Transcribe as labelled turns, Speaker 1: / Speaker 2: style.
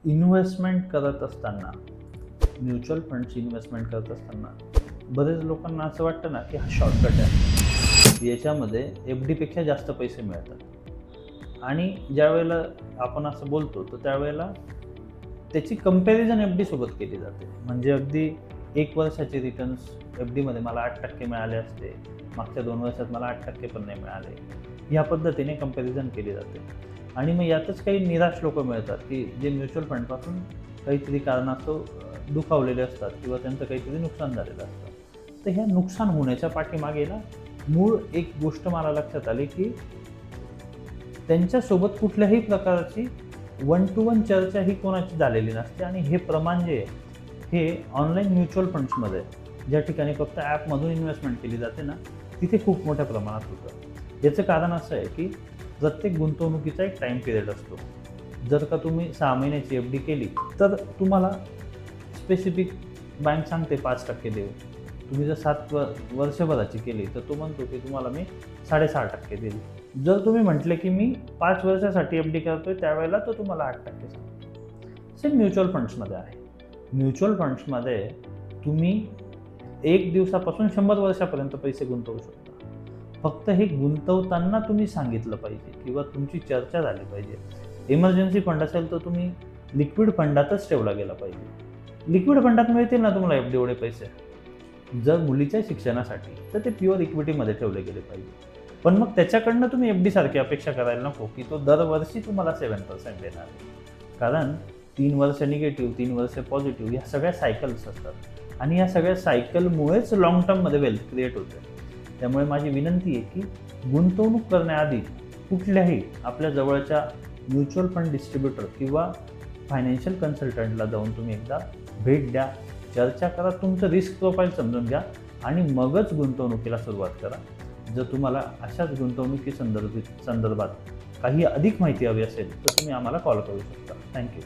Speaker 1: Investment करत असताना, mutual फंड्सची investment करत असताना बरेच लोकांना असं वाटतं ना की हा शॉर्टकट आहे, याच्यामध्ये एफ डीपेक्षा जास्त पैसे मिळतात. आणि ज्यावेळेला आपण असं बोलतो तर त्यावेळेला त्याची कंपॅरिझन एफ डीसोबत केली जाते. म्हणजे अगदी 1 वर्षाचे रिटर्न्स एफ डीमध्ये मला 8% मिळाले असते, मागच्या 2 वर्षात मला 8% पण नाही मिळाले. ह्या पद्धतीने कंपॅरिझन केली जाते. आणि मग यातच काही निराश लोकं मिळतात, की जे म्युच्युअल फंडपासून काहीतरी कारणास्तव दुखावलेले असतात किंवा त्यांचं काहीतरी नुकसान झालेलं असतं. तर ह्या नुकसान होण्याच्या पाठीमागे ना मूळ एक गोष्ट मला लक्षात आली, की त्यांच्यासोबत कुठल्याही प्रकारची वन टू वन चर्चा ही कोणाची झालेली नसते. आणि हे प्रमाण जे आहे, हे ऑनलाईन म्युच्युअल फंड्समध्ये ज्या ठिकाणी फक्त ॲपमधून इन्व्हेस्टमेंट केली जाते ना, तिथे खूप मोठ्या प्रमाणात होतं. याचं कारण असं आहे, की प्रत्येक गुंतवणुकीचा एक टाईम पिरियड असतो. जर का तुम्ही 6 महिन्याची एफ डी केली, तर तुम्हाला स्पेसिफिक बँक सांगते 5% देऊ. तुम्ही जर 7 वर्षभराची केली, तर तो म्हणतो की तुम्हाला मी 6.5% देईल. जर तुम्ही म्हटले की मी 5 वर्षासाठी एफ डी करतोय, त्यावेळेला तो तुम्हाला 8% सांगतो. सेम म्युच्युअल फंड्समध्ये आहे. म्युच्युअल फंड्समध्ये तुम्ही 1 दिवसापासून 100 वर्षापर्यंत पैसे गुंतवू शकता. फक्त हे गुंतवताना तुम्ही सांगितलं पाहिजे किंवा तुमची चर्चा झाली पाहिजे. इमर्जन्सी फंड असेल तर तुम्ही लिक्विड फंडातच ठेवला गेला पाहिजे. लिक्विड फंडात मिळतील ना तुम्हाला एफ डी एवढे पैसे. जर मुलीच्या शिक्षणासाठी तर ते प्युअर इक्विटीमध्ये ठेवले गेले पाहिजे. पण मग त्याच्याकडनं तुम्ही एफ डी सारखी अपेक्षा करायला नको की तो दरवर्षी तुम्हाला 7% देणार आहे. कारण 3 वर्ष निगेटिव्ह, 3 वर्ष पॉझिटिव्ह, ह्या सगळ्या सायकल्स असतात आणि या सगळ्या सायकलमुळेच लॉंग टर्ममध्ये वेल्थ क्रिएट होते. त्यामुळे माझी विनंती आहे की गुंतवणूक करण्याआधी कुठल्याही आपल्या जवळच्या म्युच्युअल फंड डिस्ट्रीब्युटर किंवा फायनान्शियल कन्सल्टंटला जाऊन तुम्ही एकदा भेट द्या, चर्चा करा, तुमचं रिस्क प्रोफाईल समजून घ्या आणि मगच गुंतवणुकीला सुरुवात करा. जर तुम्हाला अशाच गुंतवणुकी संदर्भात काही अधिक माहिती हवी असेल तर तुम्ही आम्हाला कॉल करू शकता. थँक्यू.